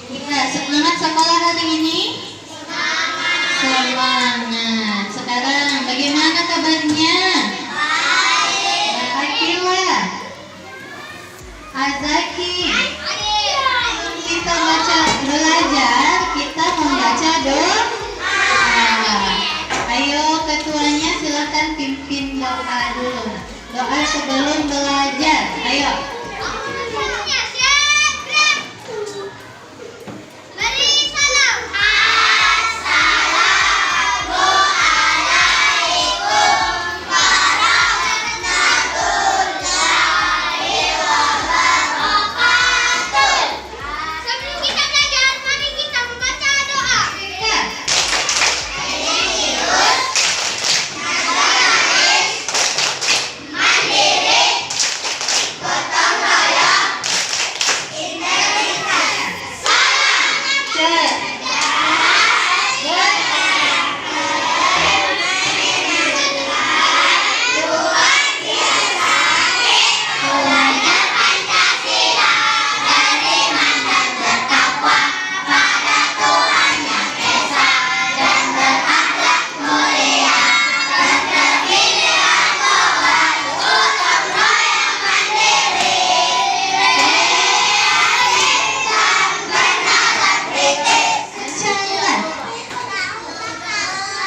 Iya, semangat sekolah hari ini? Semangat. Sekarang bagaimana kabarnya? Baiklah. Azaki. Kita belajar, kita membaca doa. Ayo ketuanya silakan pimpin doa dulu. Doa sebelum belajar. Ayo.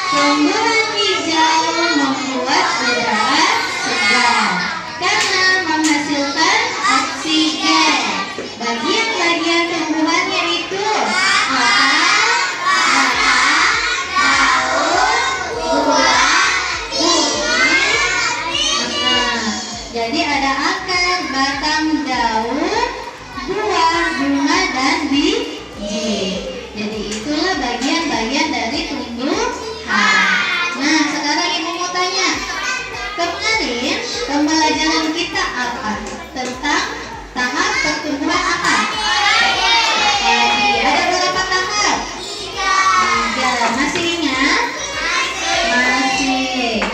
Tumbuhan hijau membuat udara segar karena menghasilkan oksigen. Bagian-bagian tumbuhannya itu akar, batang, daun, buah, bunga. Jadi ada akar, batang, daun, buah, bunga, dan biji. Jadi itulah bagian-bagian dari tumbuhan. Nah, sekarang ibu mau tanya, kemarin pembelajaran kita apa? Tentang tahap pertumbuhan apa? Ada berapa tahap? 3. Masih ingat? Masih.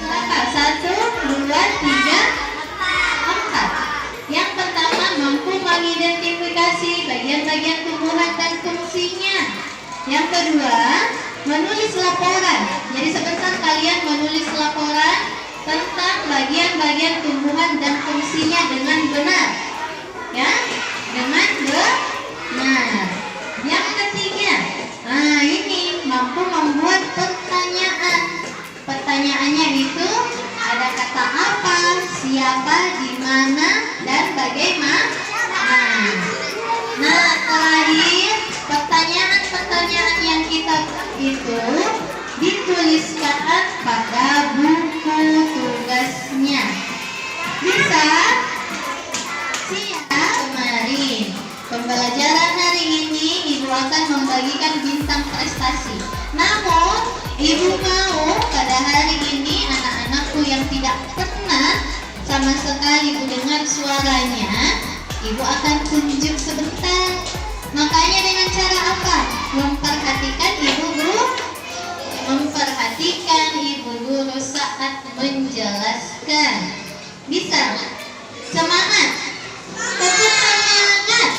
Apa? 1, 2, 3, 4. Yang pertama, mampu mengidentifikasi bagian-bagian tumbuhan dan fungsinya. Yang kedua, menulis laporan. Jadi sebentar kalian menulis laporan tentang bagian-bagian tumbuhan dan fungsinya dengan benar. Ya, dengan benar. Yang ketiga, ini mampu membuat pertanyaan. Pertanyaannya itu ada kata apa, siapa, di mana, dan bagaimana. Nah, terakhir pertanyaan-pertanyaan yang kita itu dituliskan pada buku tugasnya. Bisa? Siap. Kemarin pembelajaran hari ini ibu akan membagikan bintang prestasi. Namun ibu mau pada hari ini anak-anakku yang tidak pernah sama sekali mendengar suaranya, ibu akan tunjuk sebentar. Makanya dengan cara apa? Memperhatikan ibu guru saat menjelaskan. Bisa? Semangat! Tetap semangat!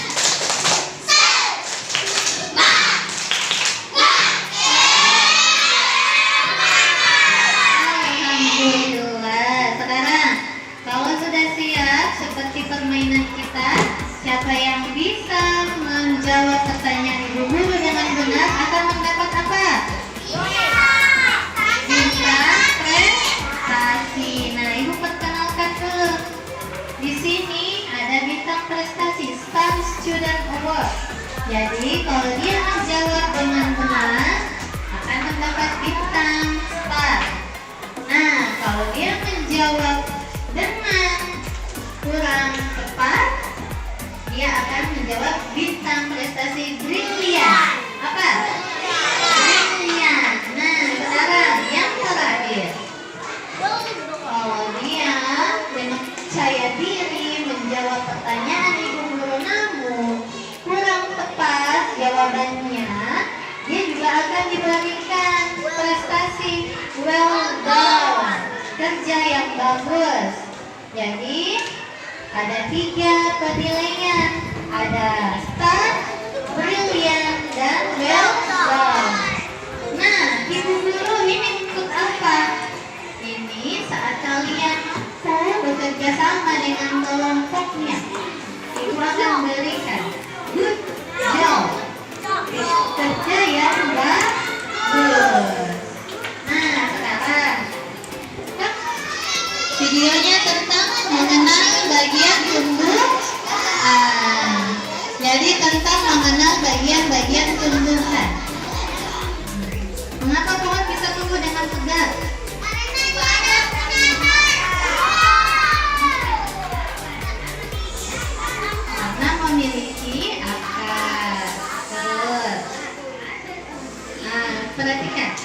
Alhamdulillah. Sekarang kalau sudah siap seperti permainan kita, siapa yang bisa menjawab pertanyaan ibu guru dengan benar akan mendapat apa? Bintang prestasi. Nah, ibu perkenalkan dulu. Di sini ada bintang prestasi, Star Student Award. Jadi kalau dia menjawab dengan benar akan mendapat bintang star. Nah, kalau dia menjawab dengan kurang tepat, dia akan menjawab bintang prestasi brilian. Apa? Brilian. Nah, sekarang yang terakhir. Kalau dia dengan percaya diri menjawab pertanyaan ibu guru namun kurang tepat jawabannya, dia juga akan diberikan prestasi well done, kerja yang bagus. Jadi ada 3 penilaian, ada star, brilliant, juga sama dengan kelompoknya. Ibu akan berikan good job, kerja yang bagus. Nah, sekarang videonya tentang mengenal bagian tumbuhan. Jadi tentang mengenal bagian-bagian tumbuhan. Mengapa pohon bisa tumbuh dengan tegar? Karena memiliki akar. Terus, nah perhatikan.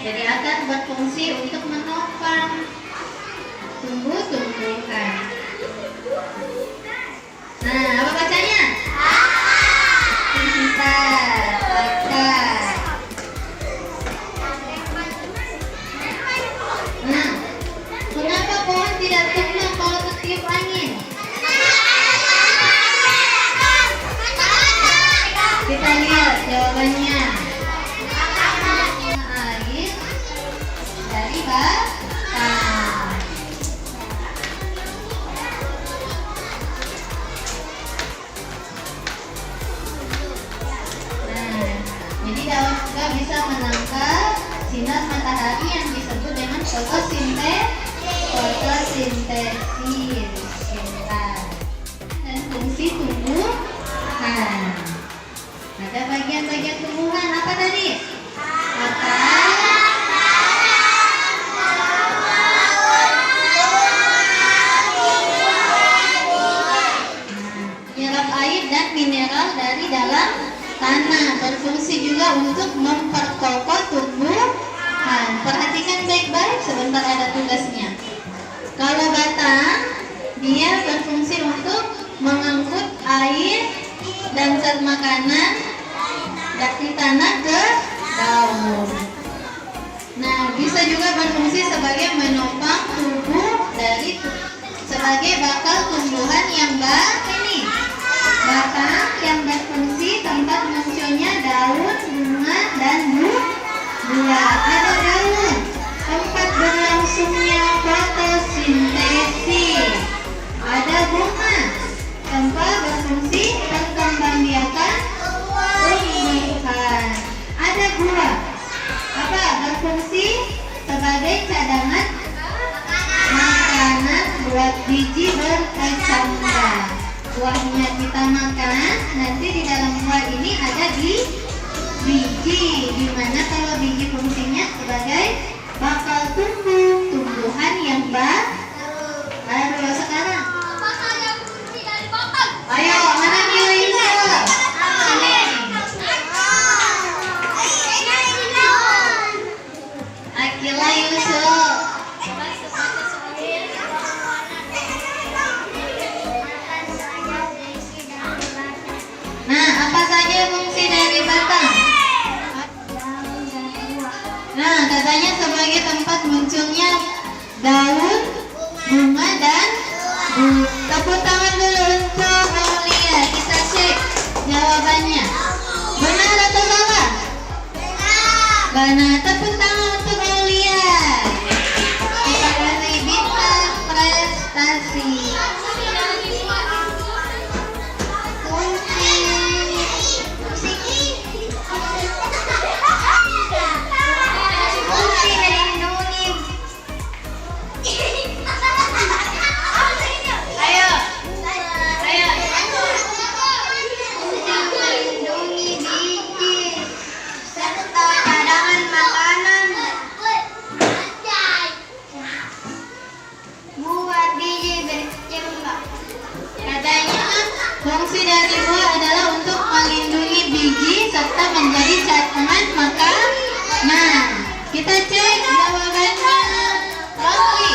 Jadi akar berfungsi untuk menopang tumbuh-tumbuhan. Nah, apa bacanya? Pintar, akar. Nah, kenapa pohon tidak tumbang kalau tertiup angin? Kita lihat jawabannya. Air dari batang. Jadi daun juga bisa menangkap sinar matahari yang disebut dengan fotosintesis. Dan fungsi tumbuhan. Ada bagian-bagian tumbuhan apa tadi? Akar, menyerap air dan mineral dari dalam tanah. Berfungsi juga untuk memperkokoh tumbuhan. Perhatikan baik-baik, sebentar ada tugasnya. Kalau batang, dia berfungsi untuk mengangkut air dan zat makanan dari tanah ke daun. Nah, bisa juga berfungsi sebagai menopang tubuh sebagai bakal tumbuhan yang batang yang berfungsi tempat munculnya daun, bunga, dan buah. Ada daun, tempat berlangsungnya fotosintesis. Ada bunga, tempat berfungsi perkembangbiakan tumbuhan. Ada buah, apa? Berfungsi sebagai cadangan makanan buat biji berkecambah. Buahnya kita makan, nanti di dalam buah ini ada biji, dimana kalau biji fungsinya sebagai bakal tumbuhan yang baru. Sekarang ayo, mana Gila Yusuf? Akila Yusuf. Nah, apa saja fungsi dari batang? Nah, katanya sebagai tempat munculnya daun, bunga, dan buah. Tepuk tangan dulu untuk Aulia. Kita cek jawabannya. Benar atau salah? Benar. Tepuk tangan untuk Aulia. Kita kasih bintang prestasi. Fungsi dari buah adalah untuk melindungi biji serta menjadi cadangan makanan. Nah, kita cek jawabannya. Oke.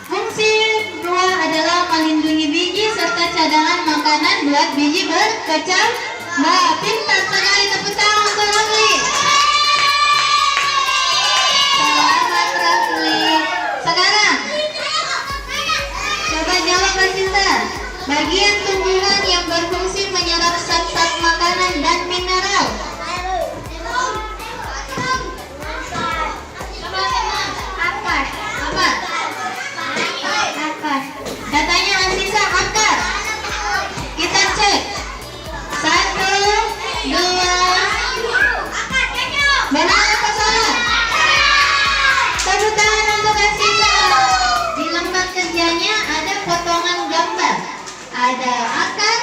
Fungsi buah adalah melindungi biji serta cadangan makanan buat biji berkecambah. Pintar sekali, tepuk tangan untuk Rafli. Selamat Rafli. Sekarang coba jawab Cinta. Bagian tumbuhan yang berfungsi menyerap zat-zat makanan dan mineral. ada akar,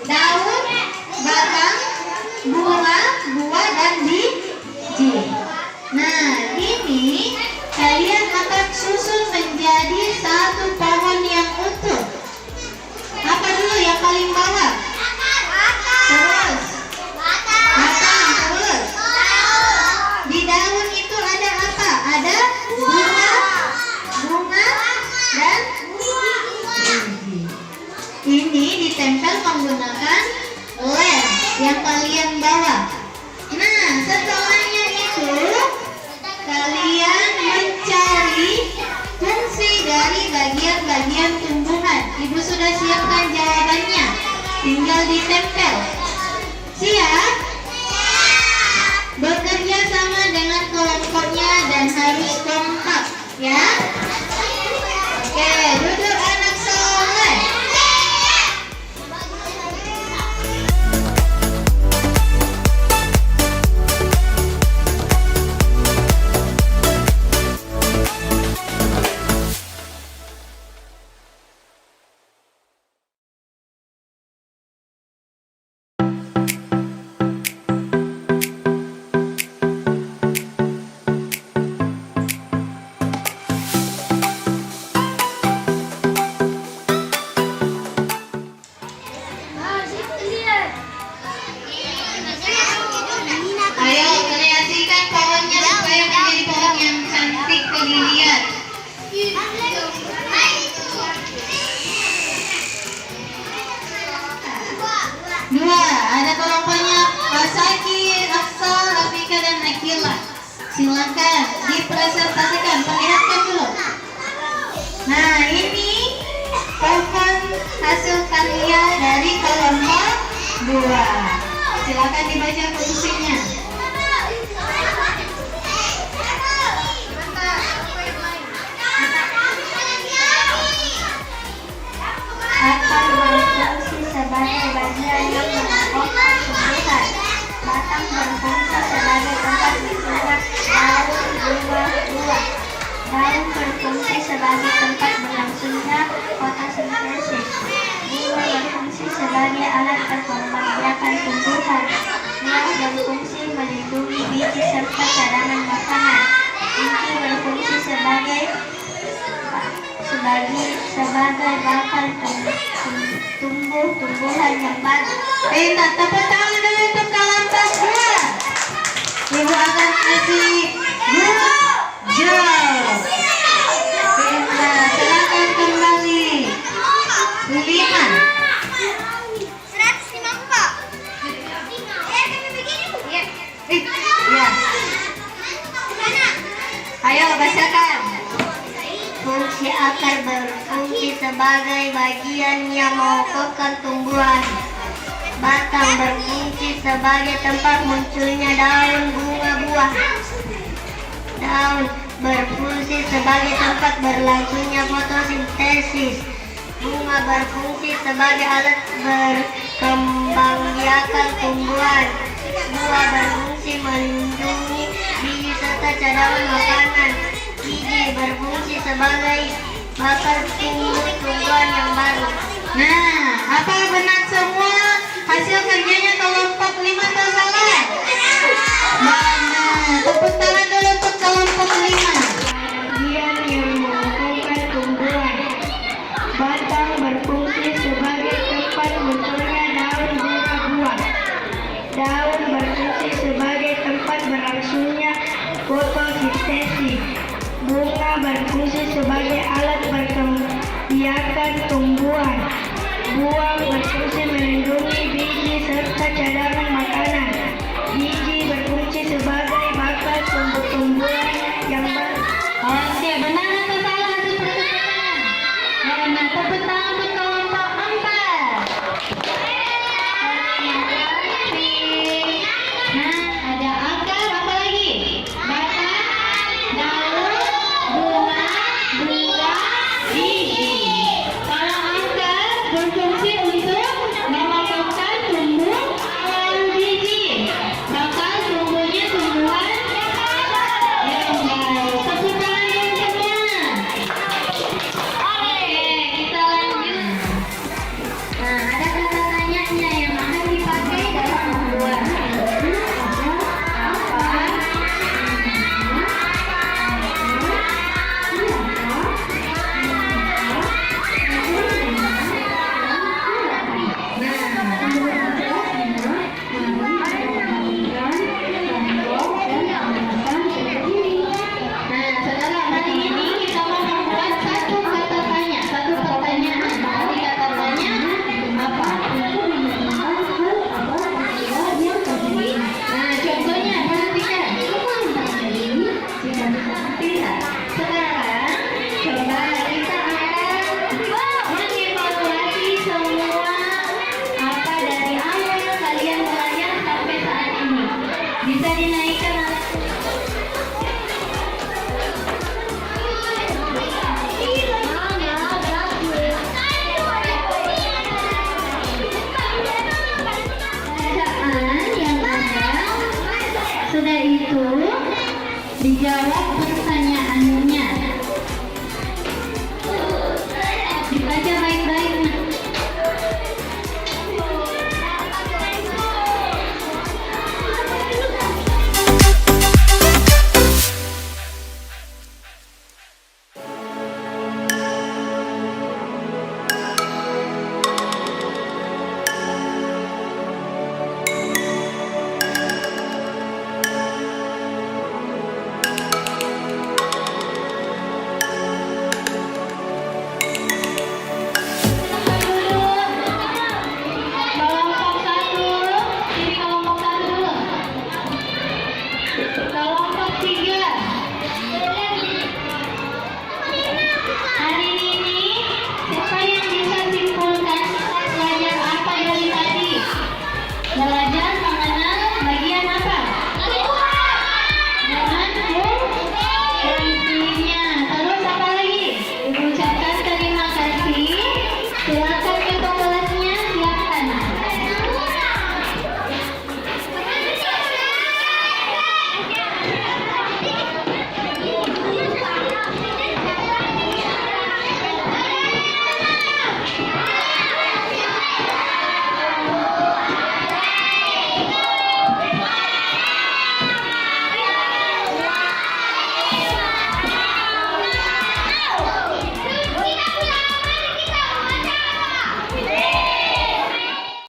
daun, batang, bunga, buah, dan biji. Nah, ini kalian akan susun menjadi satu pohon yang utuh. Apa dulu yang paling bawah? Terus batang, terus di daun itu ada apa? Ada bunga, dan biji. Ini ditempel menggunakan lem yang kalian bawa. Nah, setelahnya itu kalian mencari fungsi dari bagian-bagian tumbuhan. Ibu sudah siapkan jawabannya, tinggal ditempel. Siap? Bekerja sama dengan kelompoknya dan harus kompak, ya. Oke, duduk anak soleh. Ayo kreasikan pohonnya supaya menjadi pohon yang cantik dilihat. Dua, ada kelompoknya Asaki, Afsal, Rafika, dan Akila. Silakan dipresentasikan, perlihatkan dulu. Nah, ini pohon hasil karya dari kelompok 2. Silakan dibaca fungsinya. Akar berfungsi sebagai bagian yang mengokohkan tumbuhan. Batang berfungsi sebagai tempat bergerak daun, bunga, buah. Daun berfungsi sebagai tempat berlangsungnya fotosintesis. Bunga berfungsi sebagai alat perkembangbiakan tumbuhan. Buah berfungsi melindungi biji serta cadangan makanan. Biji berfungsi sebagai bakal tumbuhan yang baru. Minta tepuk tangan dulu untuk kelompok 2. Ibu akan kasih good job. Minta silakan kembali. 5. Ya. Ayo bacakan. Fungsi akar berfungsi sebagai bagian yang mengokohkan tumbuhan. Batang berfungsi sebagai tempat munculnya daun, bunga, buah. Daun berfungsi sebagai tempat berlangsungnya fotosintesis. Bunga berfungsi sebagai alat berkembangbiakan tumbuhan. Buah berfungsi melindungi biji serta cadangan makanan. Biji berfungsi sebagai bakal tumbuhan yang baru. Nah, apa benar semua hasil kerjanya kelompok 5 atau salah? Benar. Tepuk tangan dulu untuk kelompok 5. Bagian yang mengokohkan tumbuhan. Batang berfungsi sebagai tempat munculnya daun, bunga, buah. Daun berfungsi sebagai tempat berlangsungnya fotosintesis. Bunga berfungsi sebagai alat perkembangbiakan tumbuhan. Buah berfungsi melindungi biji serta cadangan makanan. Biji berfungsi sebagai bakal tumbuh-tumbuhan yang baru. Oke, benar atau salah hasil percakapan? Benar. Tepuk tangan untuk kelompok 4. Nah, ada akar, apa lagi? Batang, daun, bunga, buah, biji.